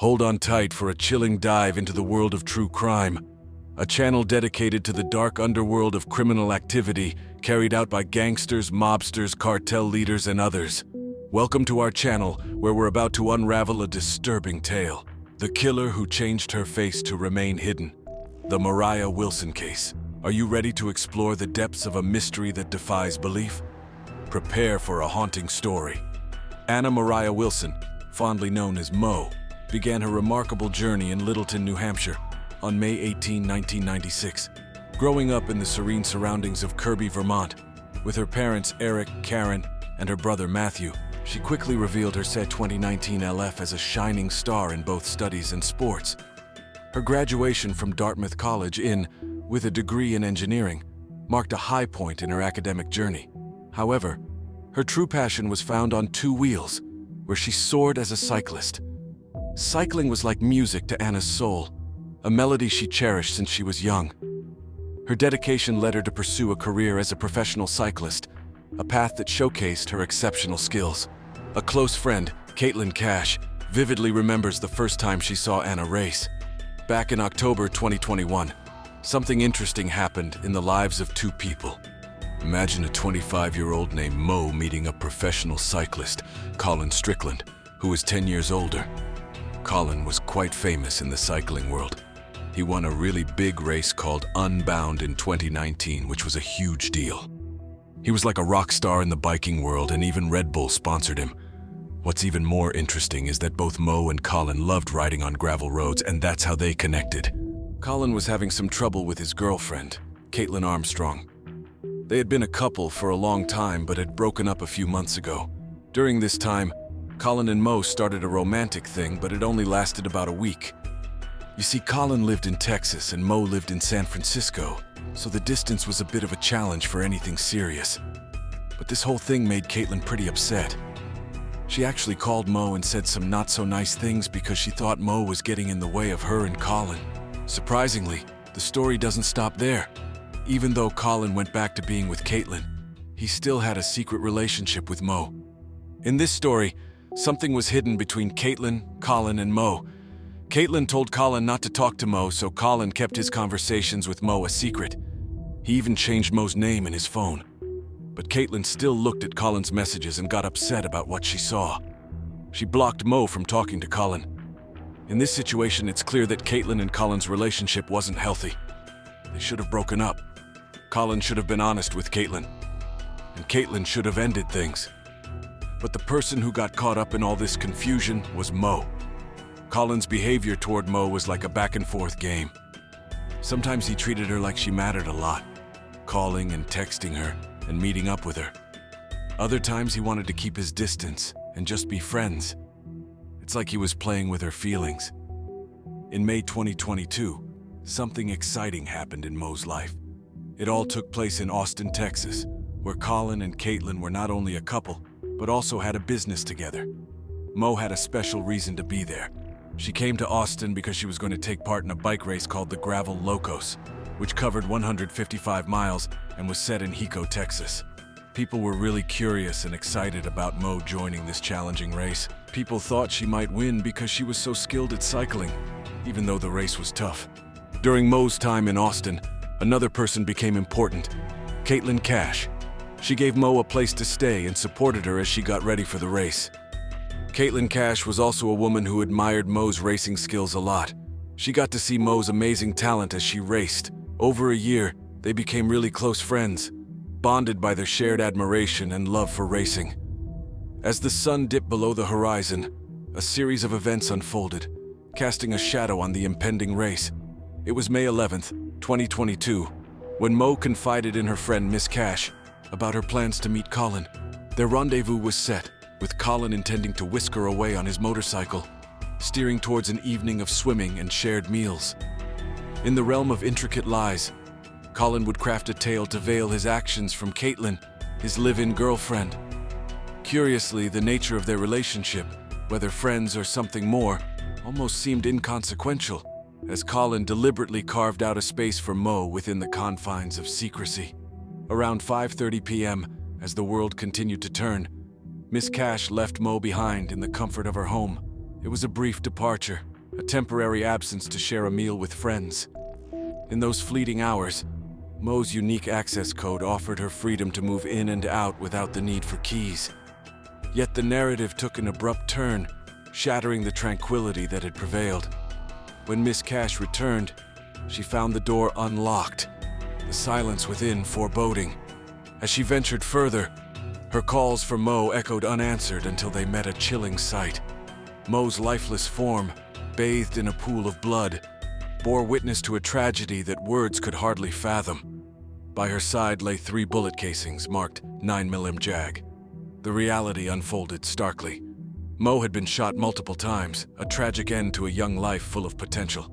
Hold on tight for a chilling dive into the world of true crime, a channel dedicated to the dark underworld of criminal activity carried out by gangsters, mobsters, cartel leaders, and others. Welcome to our channel, where we're about to unravel a disturbing tale. The killer who changed her face to remain hidden. The Moriah Wilson Case. Are you ready to explore the depths of a mystery that defies belief? Prepare for a haunting story. Anna Moriah Wilson, fondly known as Mo, began her remarkable journey in Littleton, New Hampshire, on May 18, 1996. Growing up in the serene surroundings of Kirby, Vermont, with her parents Eric, Karen, and her brother Matthew, she quickly revealed her set 2019 LF as a shining star in both studies and sports. Her graduation from Dartmouth College with a degree in engineering, marked a high point in her academic journey. However, her true passion was found on two wheels, where she soared as a cyclist. Cycling was like music to Anna's soul, a melody she cherished since she was young. Her dedication led her to pursue a career as a professional cyclist, a path that showcased her exceptional skills. A close friend, Caitlin Cash, vividly remembers the first time she saw Anna race. Back in October 2021, something interesting happened in the lives of two people. Imagine a 25-year-old named Mo meeting a professional cyclist, Colin Strickland, who was 10 years older. Colin was quite famous in the cycling world. He won a really big race called Unbound in 2019, which was a huge deal. He was like a rock star in the biking world, and even Red Bull sponsored him. What's even more interesting is that both Mo and Colin loved riding on gravel roads, and that's how they connected. Colin was having some trouble with his girlfriend, Caitlin Armstrong. They had been a couple for a long time, but had broken up a few months ago. During this time, Colin and Mo started a romantic thing, but it only lasted about a week. You see, Colin lived in Texas and Mo lived in San Francisco, so the distance was a bit of a challenge for anything serious. But this whole thing made Caitlin pretty upset. She actually called Mo and said some not-so-nice things because she thought Mo was getting in the way of her and Colin. Surprisingly, the story doesn't stop there. Even though Colin went back to being with Caitlin, he still had a secret relationship with Mo. In this story, something was hidden between Caitlin, Colin, and Mo. Caitlin told Colin not to talk to Mo, so Colin kept his conversations with Mo a secret. He even changed Mo's name in his phone. But Caitlin still looked at Colin's messages and got upset about what she saw. She blocked Mo from talking to Colin. In this situation, it's clear that Caitlin and Colin's relationship wasn't healthy. They should have broken up. Colin should have been honest with Caitlin, and Caitlin should have ended things. But the person who got caught up in all this confusion was Mo. Colin's behavior toward Mo was like a back-and-forth game. Sometimes he treated her like she mattered a lot, calling and texting her and meeting up with her. Other times he wanted to keep his distance and just be friends. It's like he was playing with her feelings. In May 2022, something exciting happened in Mo's life. It all took place in Austin, Texas, where Colin and Caitlin were not only a couple, but also had a business together. Mo had a special reason to be there. She came to Austin because she was going to take part in a bike race called the Gravel Locos, which covered 155 miles and was set in Hico, Texas. People were really curious and excited about Mo joining this challenging race. People thought she might win because she was so skilled at cycling, even though the race was tough. During Mo's time in Austin, another person became important, Caitlin Cash. She gave Mo a place to stay and supported her as she got ready for the race. Caitlin Cash was also a woman who admired Mo's racing skills a lot. She got to see Mo's amazing talent as she raced. Over a year, they became really close friends, bonded by their shared admiration and love for racing. As the sun dipped below the horizon, a series of events unfolded, casting a shadow on the impending race. It was May 11th, 2022, when Mo confided in her friend Miss Cash about her plans to meet Colin. Their rendezvous was set, with Colin intending to whisk her away on his motorcycle, steering towards an evening of swimming and shared meals. In the realm of intricate lies, Colin would craft a tale to veil his actions from Caitlin, his live-in girlfriend. Curiously, the nature of their relationship, whether friends or something more, almost seemed inconsequential, as Colin deliberately carved out a space for Mo within the confines of secrecy. Around 5:30 p.m., as the world continued to turn, Miss Cash left Mo behind in the comfort of her home. It was a brief departure, a temporary absence to share a meal with friends. In those fleeting hours, Mo's unique access code offered her freedom to move in and out without the need for keys. Yet the narrative took an abrupt turn, shattering the tranquility that had prevailed. When Miss Cash returned, she found the door unlocked, the silence within foreboding. As she ventured further, her calls for Mo echoed unanswered until they met a chilling sight. Mo's lifeless form, bathed in a pool of blood, bore witness to a tragedy that words could hardly fathom. By her side lay 3 bullet casings marked 9mm Jag. The reality unfolded starkly. Mo had been shot multiple times, a tragic end to a young life full of potential.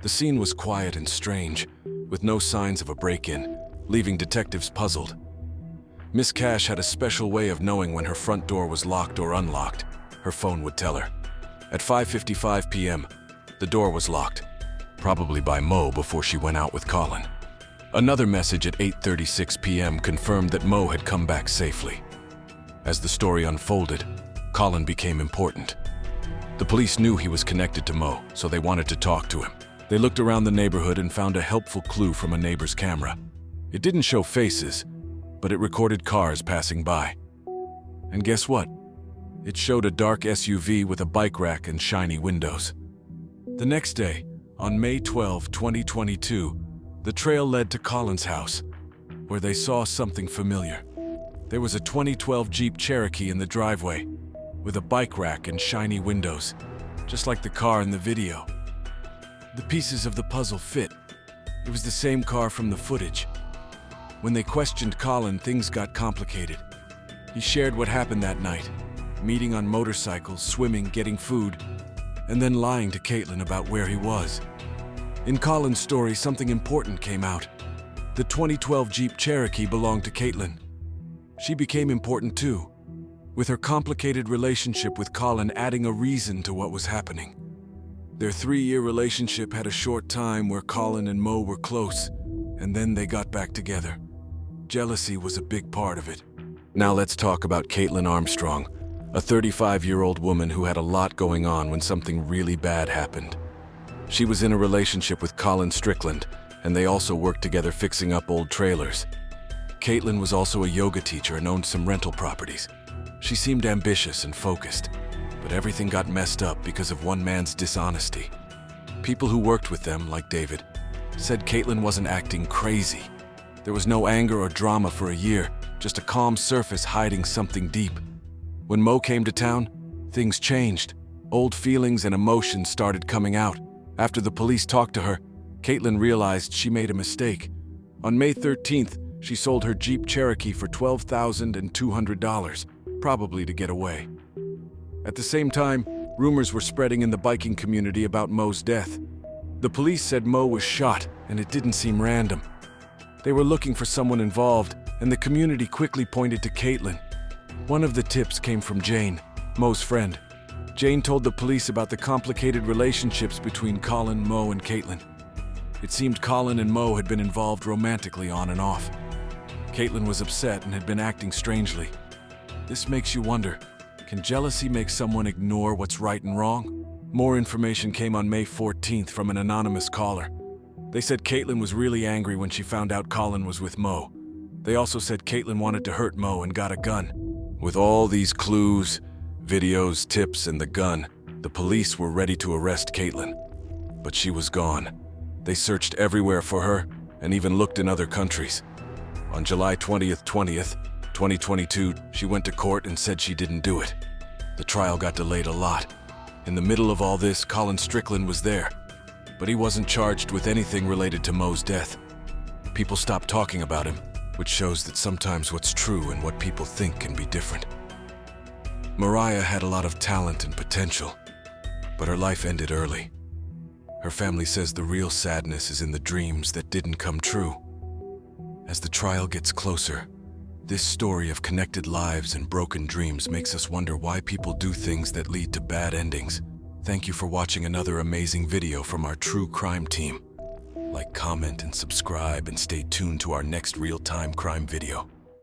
The scene was quiet and strange, with no signs of a break-in, leaving detectives puzzled. Miss Cash had a special way of knowing when her front door was locked or unlocked. Her phone would tell her. At 5:55 p.m., the door was locked, probably by Mo before she went out with Colin. Another message at 8:36 p.m. confirmed that Mo had come back safely. As the story unfolded, Colin became important. The police knew he was connected to Mo, so they wanted to talk to him. They looked around the neighborhood and found a helpful clue from a neighbor's camera. It didn't show faces, but it recorded cars passing by. And guess what? It showed a dark SUV with a bike rack and shiny windows. The next day, on May 12, 2022, the trail led to Colin's house, where they saw something familiar. There was a 2012 Jeep Cherokee in the driveway, with a bike rack and shiny windows, just like the car in the video. The pieces of the puzzle fit. It was the same car from the footage. When they questioned Colin, things got complicated. He shared what happened that night, meeting on motorcycles, swimming, getting food, and then lying to Caitlin about where he was. In Colin's story, something important came out. The 2012 Jeep Cherokee belonged to Caitlin. She became important too, with her complicated relationship with Colin adding a reason to what was happening. Their 3-year relationship had a short time where Colin and Mo were close, and then they got back together. Jealousy was a big part of it. Now let's talk about Caitlin Armstrong, a 35-year-old woman who had a lot going on when something really bad happened. She was in a relationship with Colin Strickland, and they also worked together fixing up old trailers. Caitlin was also a yoga teacher and owned some rental properties. She seemed ambitious and focused, but everything got messed up because of one man's dishonesty. People who worked with them, like David, said Caitlin wasn't acting crazy. There was no anger or drama for a year, just a calm surface hiding something deep. When Mo came to town, things changed. Old feelings and emotions started coming out. After the police talked to her, Caitlin realized she made a mistake. On May 13th, she sold her Jeep Cherokee for $12,200, probably to get away. At the same time, rumors were spreading in the biking community about Mo's death. The police said Mo was shot, and it didn't seem random. They were looking for someone involved, and the community quickly pointed to Caitlin. One of the tips came from Jane, Mo's friend. Jane told the police about the complicated relationships between Colin, Mo, and Caitlin. It seemed Colin and Mo had been involved romantically on and off. Caitlin was upset and had been acting strangely. This makes you wonder, can jealousy make someone ignore what's right and wrong? More information came on May 14th from an anonymous caller. They said Caitlin was really angry when she found out Colin was with Mo. They also said Caitlin wanted to hurt Mo and got a gun. With all these clues, videos, tips, and the gun, the police were ready to arrest Caitlin. But she was gone. They searched everywhere for her and even looked in other countries. On July 20th, 2022, she went to court and said she didn't do it. The trial got delayed a lot. In the middle of all this, Colin Strickland was there, but he wasn't charged with anything related to Mo's death. People stopped talking about him, which shows that sometimes what's true and what people think can be different. Moriah had a lot of talent and potential, but her life ended early. Her family says the real sadness is in the dreams that didn't come true. As the trial gets closer, this story of connected lives and broken dreams makes us wonder why people do things that lead to bad endings. Thank you for watching another amazing video from our true crime team. Like, comment, and subscribe, and stay tuned to our next real-time crime video.